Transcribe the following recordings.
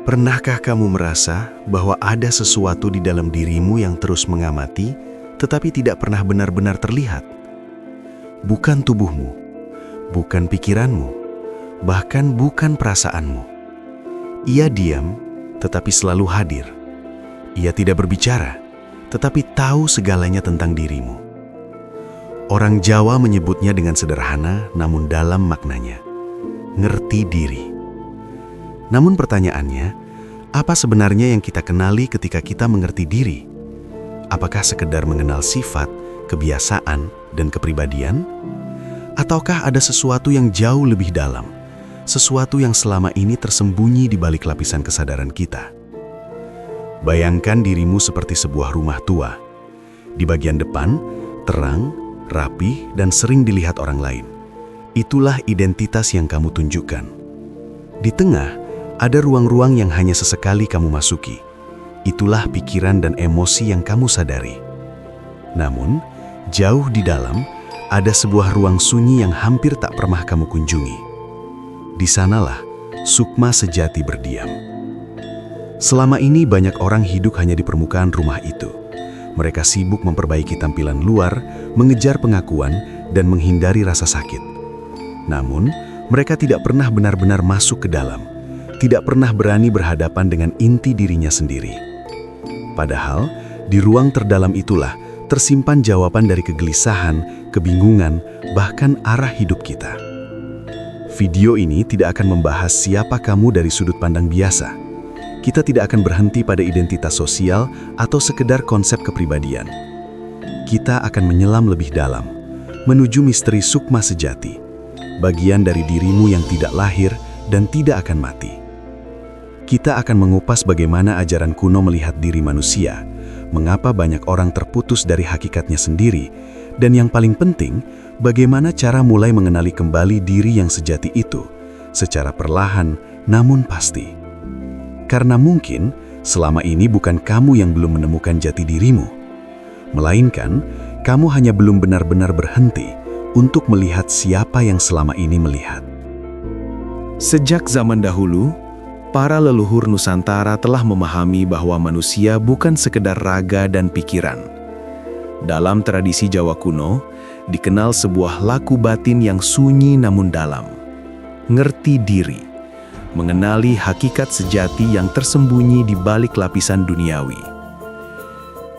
Pernahkah kamu merasa bahwa ada sesuatu di dalam dirimu yang terus mengamati, tetapi tidak pernah benar-benar terlihat? Bukan tubuhmu, bukan pikiranmu, bahkan bukan perasaanmu. Ia diam, tetapi selalu hadir. Ia tidak berbicara, tetapi tahu segalanya tentang dirimu. Orang Jawa menyebutnya dengan sederhana, namun dalam maknanya, ngerti diri. Namun pertanyaannya, apa sebenarnya yang kita kenali ketika kita mengerti diri? Apakah sekedar mengenal sifat, kebiasaan, dan kepribadian? Ataukah ada sesuatu yang jauh lebih dalam, sesuatu yang selama ini tersembunyi di balik lapisan kesadaran kita? Bayangkan dirimu seperti sebuah rumah tua. Di bagian depan, terang, rapi, dan sering dilihat orang lain. Itulah identitas yang kamu tunjukkan. Di tengah, ada ruang-ruang yang hanya sesekali kamu masuki. Itulah pikiran dan emosi yang kamu sadari. Namun, jauh di dalam, ada sebuah ruang sunyi yang hampir tak pernah kamu kunjungi. Di sanalah sukma sejati berdiam. Selama ini banyak orang hidup hanya di permukaan rumah itu. Mereka sibuk memperbaiki tampilan luar, mengejar pengakuan, dan menghindari rasa sakit. Namun, mereka tidak pernah benar-benar masuk ke dalam. Tidak pernah berani berhadapan dengan inti dirinya sendiri. Padahal, di ruang terdalam itulah tersimpan jawaban dari kegelisahan, kebingungan, bahkan arah hidup kita. Video ini tidak akan membahas siapa kamu dari sudut pandang biasa. Kita tidak akan berhenti pada identitas sosial atau sekedar konsep kepribadian. Kita akan menyelam lebih dalam, menuju misteri sukma sejati, bagian dari dirimu yang tidak lahir dan tidak akan mati. Kita akan mengupas bagaimana ajaran kuno melihat diri manusia, mengapa banyak orang terputus dari hakikatnya sendiri, dan yang paling penting, bagaimana cara mulai mengenali kembali diri yang sejati itu, secara perlahan namun pasti. Karena mungkin selama ini bukan kamu yang belum menemukan jati dirimu, melainkan kamu hanya belum benar-benar berhenti untuk melihat siapa yang selama ini melihat. Sejak zaman dahulu, para leluhur Nusantara telah memahami bahwa manusia bukan sekedar raga dan pikiran. Dalam tradisi Jawa kuno, dikenal sebuah laku batin yang sunyi namun dalam. Ngerti diri, mengenali hakikat sejati yang tersembunyi di balik lapisan duniawi.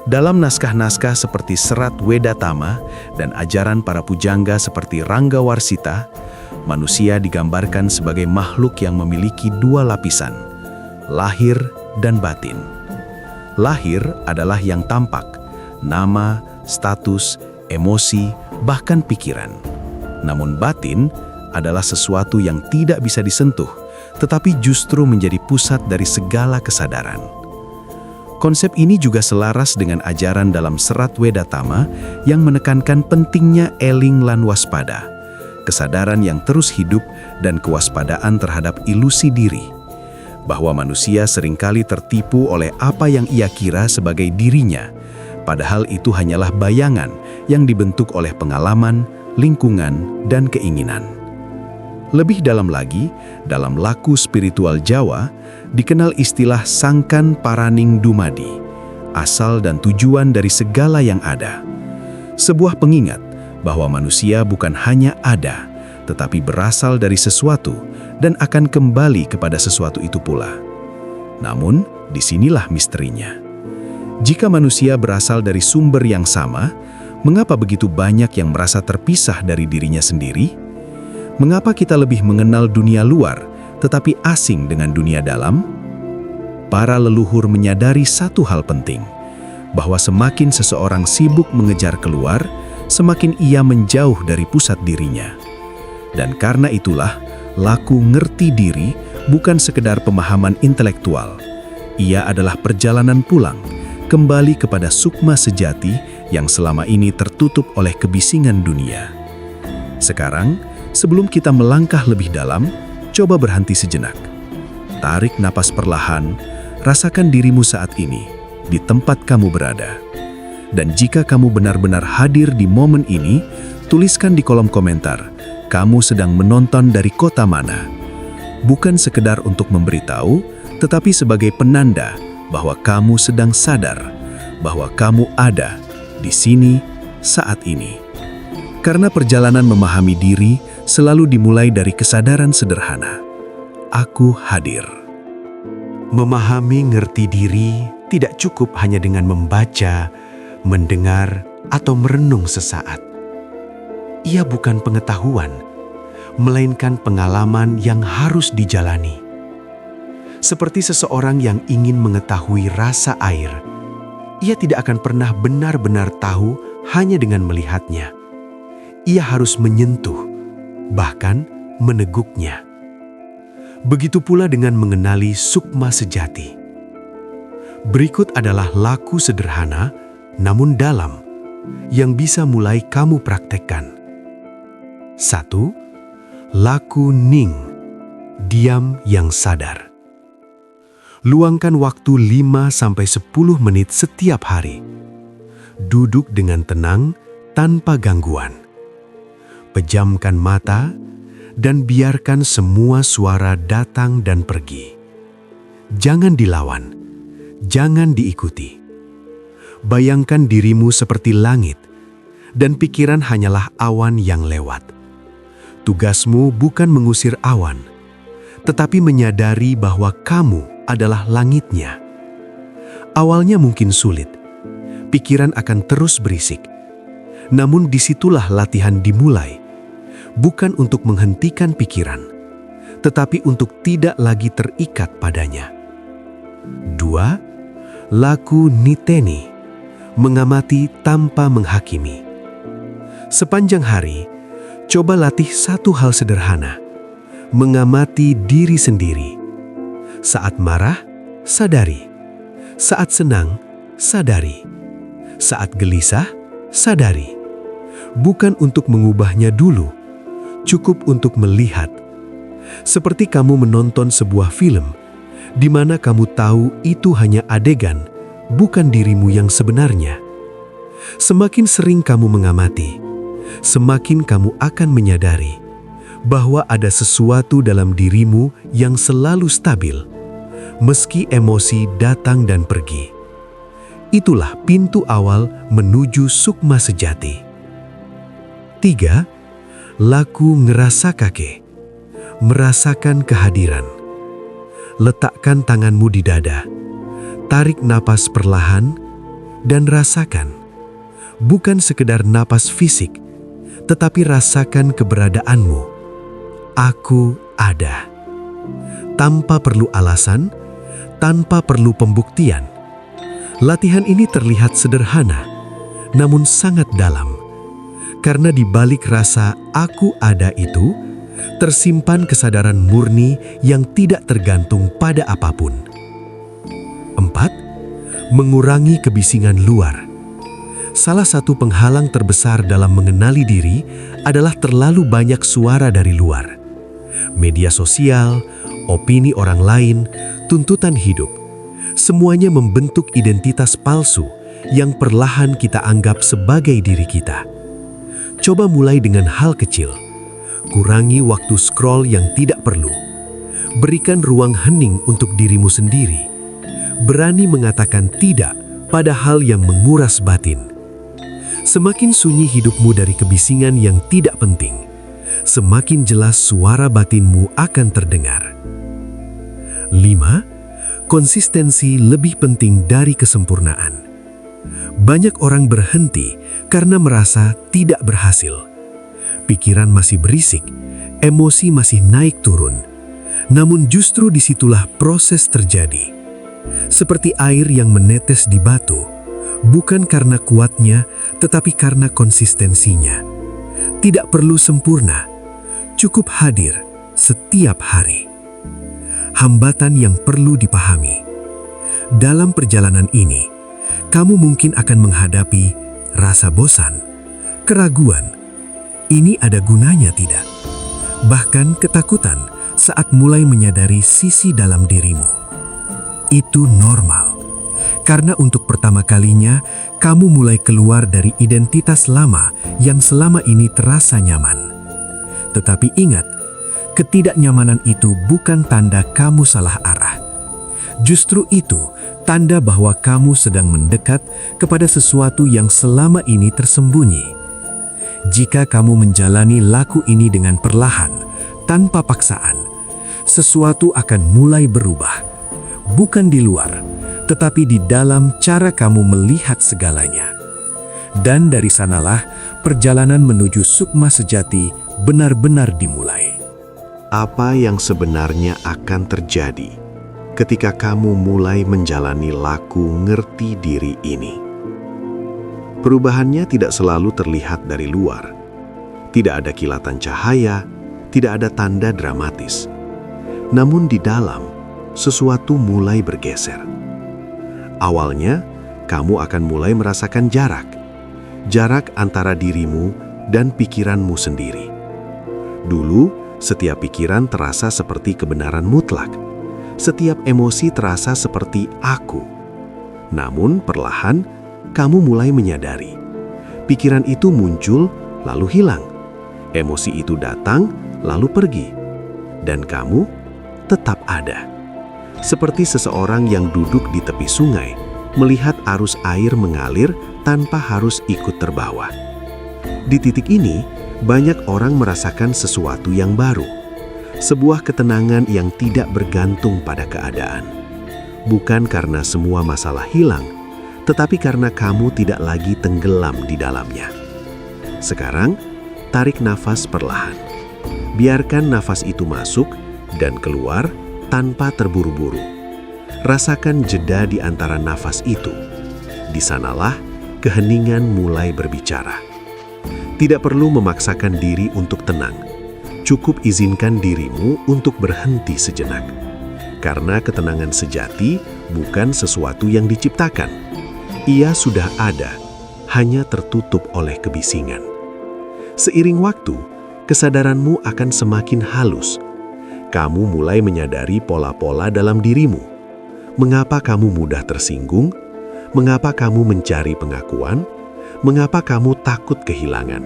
Dalam naskah-naskah seperti Serat Wedatama dan ajaran para pujangga seperti Rangga Warsita, manusia digambarkan sebagai makhluk yang memiliki dua lapisan, lahir dan batin. Lahir adalah yang tampak, nama, status, emosi, bahkan pikiran. Namun batin adalah sesuatu yang tidak bisa disentuh, tetapi justru menjadi pusat dari segala kesadaran. Konsep ini juga selaras dengan ajaran dalam Serat Wedatama yang menekankan pentingnya eling lan waspada, kesadaran yang terus hidup dan kewaspadaan terhadap ilusi diri, bahwa manusia seringkali tertipu oleh apa yang ia kira sebagai dirinya, padahal itu hanyalah bayangan yang dibentuk oleh pengalaman, lingkungan, dan keinginan. Lebih dalam lagi, dalam laku spiritual Jawa, dikenal istilah Sangkan Paraning Dumadi, asal dan tujuan dari segala yang ada. Sebuah pengingat bahwa manusia bukan hanya ada, tetapi berasal dari sesuatu dan akan kembali kepada sesuatu itu pula. Namun, disinilah misterinya. Jika manusia berasal dari sumber yang sama, mengapa begitu banyak yang merasa terpisah dari dirinya sendiri? Mengapa kita lebih mengenal dunia luar, tetapi asing dengan dunia dalam? Para leluhur menyadari satu hal penting, bahwa semakin seseorang sibuk mengejar keluar, semakin ia menjauh dari pusat dirinya. Dan karena itulah, laku ngerti diri bukan sekedar pemahaman intelektual. Ia adalah perjalanan pulang, kembali kepada sukma sejati yang selama ini tertutup oleh kebisingan dunia. Sekarang, sebelum kita melangkah lebih dalam, coba berhenti sejenak. Tarik napas perlahan, rasakan dirimu saat ini, di tempat kamu berada. Dan jika kamu benar-benar hadir di momen ini, tuliskan di kolom komentar, kamu sedang menonton dari kota mana. Bukan sekedar untuk memberitahu, tetapi sebagai penanda bahwa kamu sedang sadar bahwa kamu ada di sini saat ini. Karena perjalanan memahami diri selalu dimulai dari kesadaran sederhana. Aku hadir. Memahami ngerti diri tidak cukup hanya dengan membaca, mendengar, atau merenung sesaat. Ia bukan pengetahuan, melainkan pengalaman yang harus dijalani. Seperti seseorang yang ingin mengetahui rasa air, ia tidak akan pernah benar-benar tahu hanya dengan melihatnya. Ia harus menyentuh, bahkan meneguknya. Begitu pula dengan mengenali sukma sejati. Berikut adalah laku sederhana, namun dalam, yang bisa mulai kamu praktekkan. 1. Laku ning, diam yang sadar. Luangkan waktu 5-10 menit setiap hari. Duduk dengan tenang tanpa gangguan. Pejamkan mata dan biarkan semua suara datang dan pergi. Jangan dilawan, jangan diikuti. Bayangkan dirimu seperti langit, dan pikiran hanyalah awan yang lewat. Tugasmu bukan mengusir awan, tetapi menyadari bahwa kamu adalah langitnya. Awalnya mungkin sulit, pikiran akan terus berisik. Namun disitulah latihan dimulai, bukan untuk menghentikan pikiran, tetapi untuk tidak lagi terikat padanya. 2. Laku niteni, mengamati tanpa menghakimi. Sepanjang hari, coba latih satu hal sederhana, mengamati diri sendiri. Saat marah, sadari. Saat senang, sadari. Saat gelisah, sadari. Bukan untuk mengubahnya dulu, cukup untuk melihat. Seperti kamu menonton sebuah film, di mana kamu tahu itu hanya adegan, bukan dirimu yang sebenarnya. Semakin sering kamu mengamati, semakin kamu akan menyadari bahwa ada sesuatu dalam dirimu yang selalu stabil, meski emosi datang dan pergi. Itulah pintu awal menuju sukma sejati. 3. Laku ngerasa kake, merasakan kehadiran. Letakkan tanganmu di dada, tarik napas perlahan, dan rasakan. Bukan sekedar napas fisik, tetapi rasakan keberadaanmu. Aku ada. Tanpa perlu alasan, tanpa perlu pembuktian. Latihan ini terlihat sederhana, namun sangat dalam. Karena di balik rasa aku ada itu, tersimpan kesadaran murni yang tidak tergantung pada apapun. 4. Mengurangi kebisingan luar. Salah satu penghalang terbesar dalam mengenali diri adalah terlalu banyak suara dari luar. Media sosial, opini orang lain, tuntutan hidup. Semuanya membentuk identitas palsu yang perlahan kita anggap sebagai diri kita. Coba mulai dengan hal kecil. Kurangi waktu scroll yang tidak perlu. Berikan ruang hening untuk dirimu sendiri. Berani mengatakan tidak pada hal yang menguras batin. Semakin sunyi hidupmu dari kebisingan yang tidak penting, semakin jelas suara batinmu akan terdengar. 5. Konsistensi lebih penting dari kesempurnaan. Banyak orang berhenti karena merasa tidak berhasil. Pikiran masih berisik, emosi masih naik turun. Namun justru disitulah proses terjadi. Seperti air yang menetes di batu, bukan karena kuatnya, tetapi karena konsistensinya. Tidak perlu sempurna, cukup hadir setiap hari. Hambatan yang perlu dipahami. Dalam perjalanan ini, kamu mungkin akan menghadapi rasa bosan, keraguan. Ini ada gunanya tidak? Bahkan ketakutan saat mulai menyadari sisi dalam dirimu. Itu normal. Karena untuk pertama kalinya, kamu mulai keluar dari identitas lama yang selama ini terasa nyaman. Tetapi ingat, ketidaknyamanan itu bukan tanda kamu salah arah. Justru itu tanda bahwa kamu sedang mendekat kepada sesuatu yang selama ini tersembunyi. Jika kamu menjalani laku ini dengan perlahan, tanpa paksaan, sesuatu akan mulai berubah. Bukan di luar, tetapi di dalam cara kamu melihat segalanya. Dan dari sanalah perjalanan menuju sukma sejati benar-benar dimulai. Apa yang sebenarnya akan terjadi ketika kamu mulai menjalani laku ngerti diri ini? Perubahannya tidak selalu terlihat dari luar. Tidak ada kilatan cahaya, tidak ada tanda dramatis. Namun di dalam, sesuatu mulai bergeser. Awalnya, kamu akan mulai merasakan jarak antara dirimu dan pikiranmu sendiri. Dulu, setiap pikiran terasa seperti kebenaran mutlak. Setiap emosi terasa seperti aku. Namun, perlahan, kamu mulai menyadari. Pikiran itu muncul, lalu hilang. Emosi itu datang, lalu pergi. Dan kamu tetap ada. Seperti seseorang yang duduk di tepi sungai, melihat arus air mengalir tanpa harus ikut terbawa. Di titik ini, banyak orang merasakan sesuatu yang baru. Sebuah ketenangan yang tidak bergantung pada keadaan. Bukan karena semua masalah hilang, tetapi karena kamu tidak lagi tenggelam di dalamnya. Sekarang, tarik nafas perlahan. Biarkan nafas itu masuk dan keluar tanpa terburu-buru. Rasakan jeda di antara nafas itu. Di sanalah keheningan mulai berbicara. Tidak perlu memaksakan diri untuk tenang. Cukup izinkan dirimu untuk berhenti sejenak. Karena ketenangan sejati bukan sesuatu yang diciptakan. Ia sudah ada, hanya tertutup oleh kebisingan. Seiring waktu, kesadaranmu akan semakin halus. Kamu mulai menyadari pola-pola dalam dirimu. Mengapa kamu mudah tersinggung? Mengapa kamu mencari pengakuan? Mengapa kamu takut kehilangan?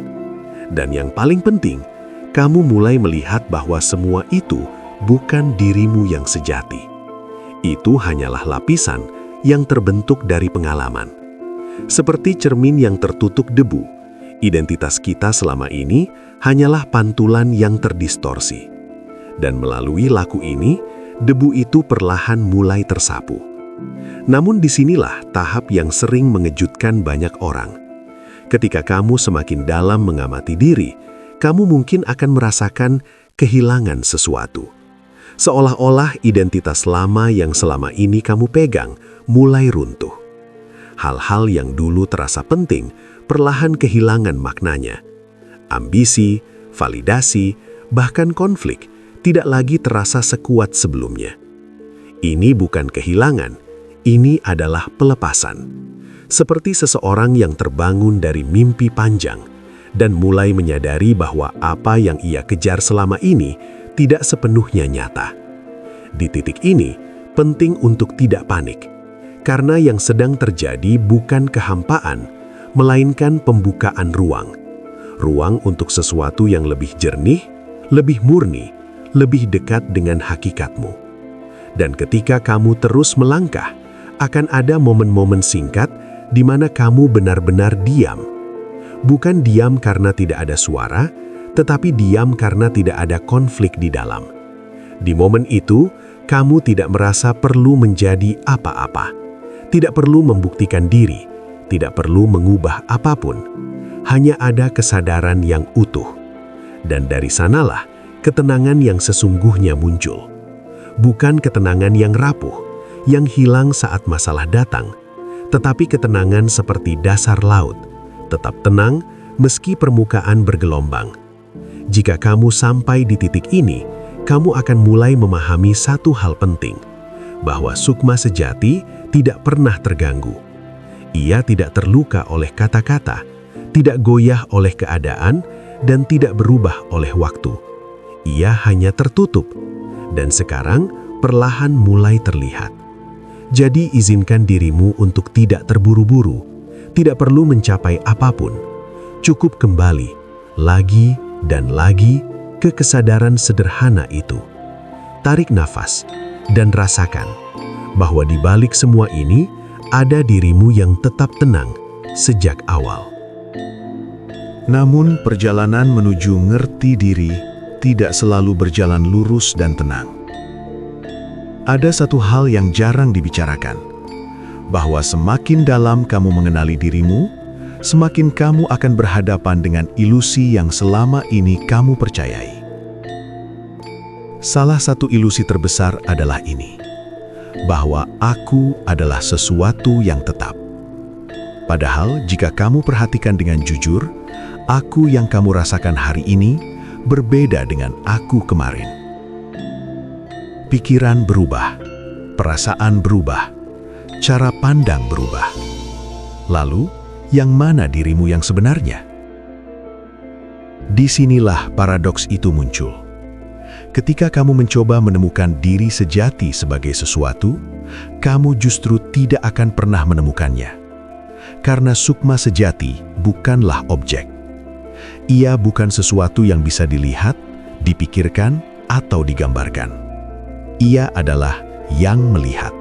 Dan yang paling penting, kamu mulai melihat bahwa semua itu bukan dirimu yang sejati. Itu hanyalah lapisan yang terbentuk dari pengalaman. Seperti cermin yang tertutup debu, identitas kita selama ini hanyalah pantulan yang terdistorsi. Dan melalui laku ini, debu itu perlahan mulai tersapu. Namun disinilah tahap yang sering mengejutkan banyak orang. Ketika kamu semakin dalam mengamati diri, kamu mungkin akan merasakan kehilangan sesuatu. Seolah-olah identitas lama yang selama ini kamu pegang mulai runtuh. Hal-hal yang dulu terasa penting perlahan kehilangan maknanya. Ambisi, validasi, bahkan konflik tidak lagi terasa sekuat sebelumnya. Ini bukan kehilangan, ini adalah pelepasan. Seperti seseorang yang terbangun dari mimpi panjang dan mulai menyadari bahwa apa yang ia kejar selama ini tidak sepenuhnya nyata. Di titik ini, penting untuk tidak panik, karena yang sedang terjadi bukan kehampaan, melainkan pembukaan ruang. Ruang untuk sesuatu yang lebih jernih, lebih murni, lebih dekat dengan hakikatmu. Dan ketika kamu terus melangkah, akan ada momen-momen singkat di mana kamu benar-benar diam. Bukan diam karena tidak ada suara, tetapi diam karena tidak ada konflik di dalam. Di momen itu, kamu tidak merasa perlu menjadi apa-apa. Tidak perlu membuktikan diri, tidak perlu mengubah apapun. Hanya ada kesadaran yang utuh. Dan dari sanalah ketenangan yang sesungguhnya muncul. Bukan ketenangan yang rapuh, yang hilang saat masalah datang, tetapi ketenangan seperti dasar laut, tetap tenang meski permukaan bergelombang. Jika kamu sampai di titik ini, kamu akan mulai memahami satu hal penting, bahwa sukma sejati tidak pernah terganggu. Ia tidak terluka oleh kata-kata, tidak goyah oleh keadaan, dan tidak berubah oleh waktu. Ia hanya tertutup, dan sekarang perlahan mulai terlihat. Jadi izinkan dirimu untuk tidak terburu-buru, tidak perlu mencapai apapun. Cukup kembali, lagi dan lagi, ke kesadaran sederhana itu. Tarik nafas dan rasakan bahwa di balik semua ini ada dirimu yang tetap tenang sejak awal. Namun perjalanan menuju ngerti diri tidak selalu berjalan lurus dan tenang. Ada satu hal yang jarang dibicarakan, bahwa semakin dalam kamu mengenali dirimu, semakin kamu akan berhadapan dengan ilusi yang selama ini kamu percayai. Salah satu ilusi terbesar adalah ini, bahwa aku adalah sesuatu yang tetap. Padahal jika kamu perhatikan dengan jujur, aku yang kamu rasakan hari ini berbeda dengan aku kemarin. Pikiran berubah, perasaan berubah, cara pandang berubah. Lalu, yang mana dirimu yang sebenarnya? Disinilah paradoks itu muncul. Ketika kamu mencoba menemukan diri sejati sebagai sesuatu, kamu justru tidak akan pernah menemukannya. Karena sukma sejati bukanlah objek. Ia bukan sesuatu yang bisa dilihat, dipikirkan, atau digambarkan. Ia adalah yang melihat.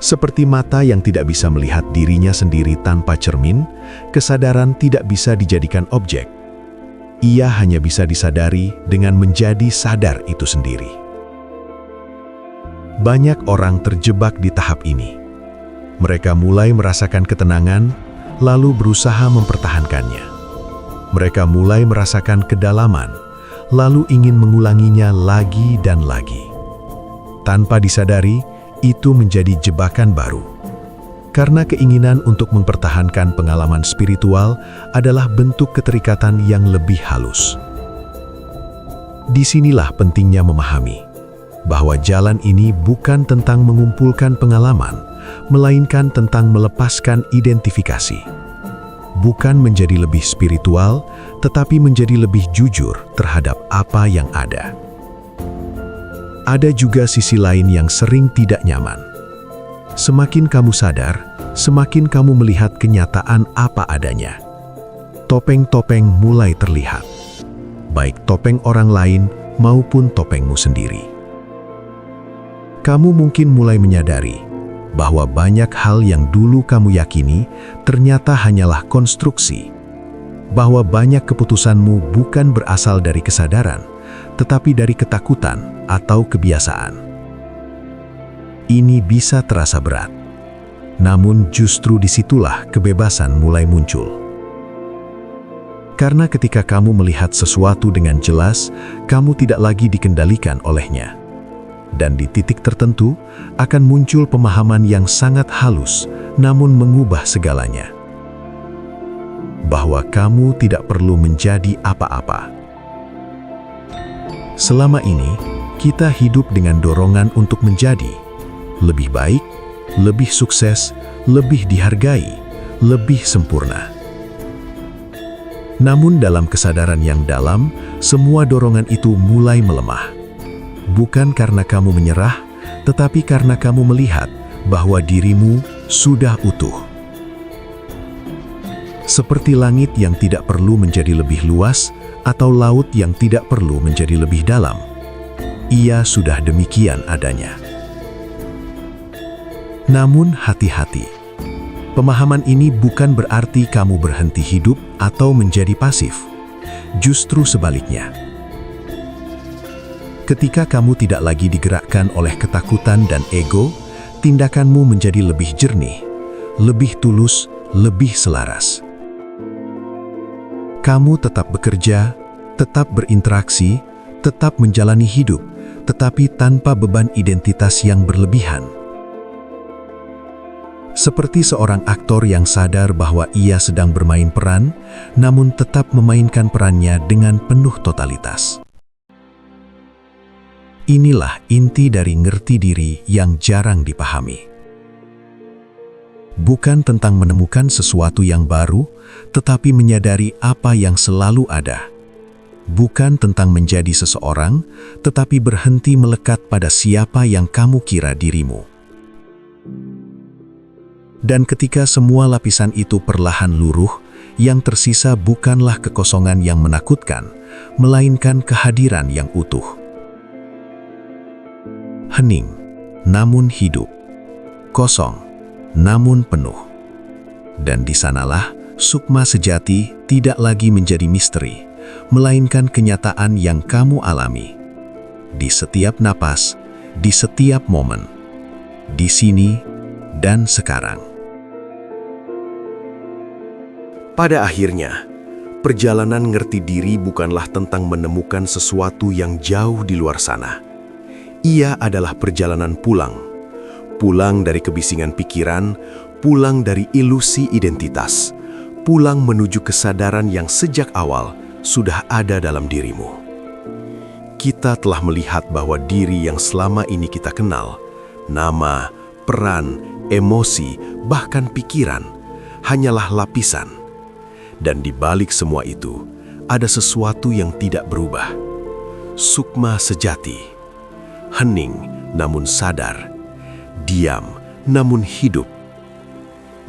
Seperti mata yang tidak bisa melihat dirinya sendiri tanpa cermin, kesadaran tidak bisa dijadikan objek. Ia hanya bisa disadari dengan menjadi sadar itu sendiri. Banyak orang terjebak di tahap ini. Mereka mulai merasakan ketenangan, lalu berusaha mempertahankannya. Mereka mulai merasakan kedalaman, lalu ingin mengulanginya lagi dan lagi. Tanpa disadari, itu menjadi jebakan baru. Karena keinginan untuk mempertahankan pengalaman spiritual adalah bentuk keterikatan yang lebih halus. Disinilah pentingnya memahami bahwa jalan ini bukan tentang mengumpulkan pengalaman, melainkan tentang melepaskan identifikasi. Bukan menjadi lebih spiritual, tetapi menjadi lebih jujur terhadap apa yang ada. Ada juga sisi lain yang sering tidak nyaman. Semakin kamu sadar, semakin kamu melihat kenyataan apa adanya. Topeng-topeng mulai terlihat, baik topeng orang lain maupun topengmu sendiri. Kamu mungkin mulai menyadari bahwa banyak hal yang dulu kamu yakini ternyata hanyalah konstruksi, bahwa banyak keputusanmu bukan berasal dari kesadaran, tetapi dari ketakutan atau kebiasaan. Ini bisa terasa berat, namun justru disitulah kebebasan mulai muncul. Karena ketika kamu melihat sesuatu dengan jelas, kamu tidak lagi dikendalikan olehnya. Dan di titik tertentu akan muncul pemahaman yang sangat halus, namun mengubah segalanya. Bahwa kamu tidak perlu menjadi apa-apa. Selama ini, kita hidup dengan dorongan untuk menjadi lebih baik, lebih sukses, lebih dihargai, lebih sempurna. Namun dalam kesadaran yang dalam, semua dorongan itu mulai melemah. Bukan karena kamu menyerah, tetapi karena kamu melihat bahwa dirimu sudah utuh. Seperti langit yang tidak perlu menjadi lebih luas, atau laut yang tidak perlu menjadi lebih dalam. Ia sudah demikian adanya. Namun hati-hati. Pemahaman ini bukan berarti kamu berhenti hidup atau menjadi pasif. Justru sebaliknya. Ketika kamu tidak lagi digerakkan oleh ketakutan dan ego, tindakanmu menjadi lebih jernih, lebih tulus, lebih selaras. Kamu tetap bekerja, tetap berinteraksi, tetap menjalani hidup, tetapi tanpa beban identitas yang berlebihan. Seperti seorang aktor yang sadar bahwa ia sedang bermain peran, namun tetap memainkan perannya dengan penuh totalitas. Inilah inti dari ngerti diri yang jarang dipahami. Bukan tentang menemukan sesuatu yang baru, tetapi menyadari apa yang selalu ada. Bukan tentang menjadi seseorang, tetapi berhenti melekat pada siapa yang kamu kira dirimu. Dan ketika semua lapisan itu perlahan luruh, yang tersisa bukanlah kekosongan yang menakutkan, melainkan kehadiran yang utuh. Hening, namun hidup. Kosong, namun penuh. Dan di sanalah sukma sejati tidak lagi menjadi misteri, melainkan kenyataan yang kamu alami. Di setiap napas, di setiap momen, di sini dan sekarang. Pada akhirnya, perjalanan ngerti diri bukanlah tentang menemukan sesuatu yang jauh di luar sana. Ia adalah perjalanan pulang. Pulang dari kebisingan pikiran, pulang dari ilusi identitas, pulang menuju kesadaran yang sejak awal sudah ada dalam dirimu. Kita telah melihat bahwa diri yang selama ini kita kenal, nama, peran, emosi, bahkan pikiran, hanyalah lapisan. Dan di balik semua itu, ada sesuatu yang tidak berubah. Sukma sejati, hening namun sadar, diam namun hidup.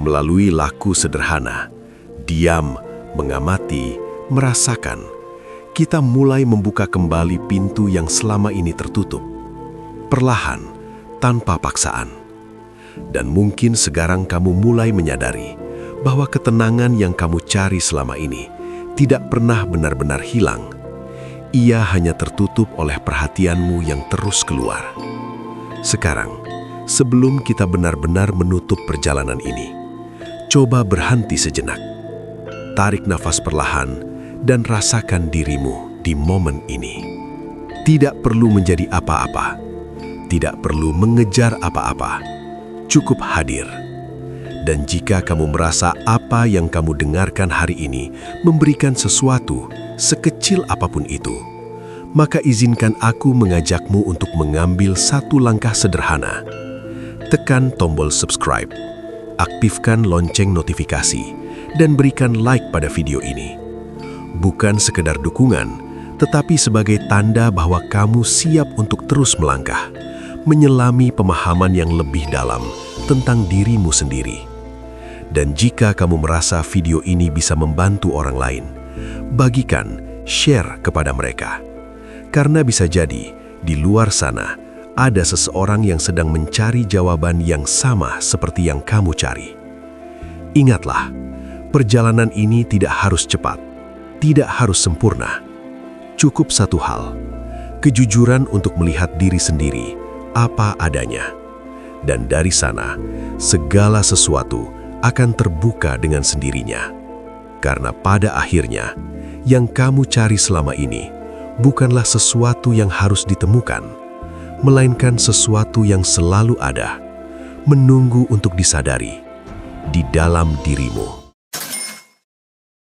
Melalui laku sederhana, diam, mengamati, merasakan, kita mulai membuka kembali pintu yang selama ini tertutup. Perlahan, tanpa paksaan. Dan mungkin sekarang kamu mulai menyadari bahwa ketenangan yang kamu cari selama ini tidak pernah benar-benar hilang. Ia hanya tertutup oleh perhatianmu yang terus keluar. Sekarang, sebelum kita benar-benar menutup perjalanan ini, coba berhenti sejenak. Tarik nafas perlahan dan rasakan dirimu di momen ini. Tidak perlu menjadi apa-apa. Tidak perlu mengejar apa-apa. Cukup hadir. Dan jika kamu merasa apa yang kamu dengarkan hari ini memberikan sesuatu, sekecil apapun itu, maka izinkan aku mengajakmu untuk mengambil satu langkah sederhana. Tekan tombol subscribe, aktifkan lonceng notifikasi, dan berikan like pada video ini. Bukan sekedar dukungan, tetapi sebagai tanda bahwa kamu siap untuk terus melangkah, menyelami pemahaman yang lebih dalam tentang dirimu sendiri. Dan jika kamu merasa video ini bisa membantu orang lain, bagikan, share kepada mereka. Karena bisa jadi, di luar sana, ada seseorang yang sedang mencari jawaban yang sama seperti yang kamu cari. Ingatlah, perjalanan ini tidak harus cepat, tidak harus sempurna. Cukup satu hal, kejujuran untuk melihat diri sendiri, apa adanya. Dan dari sana, segala sesuatu akan terbuka dengan sendirinya. Karena pada akhirnya, yang kamu cari selama ini bukanlah sesuatu yang harus ditemukan, melainkan sesuatu yang selalu ada, menunggu untuk disadari di dalam dirimu.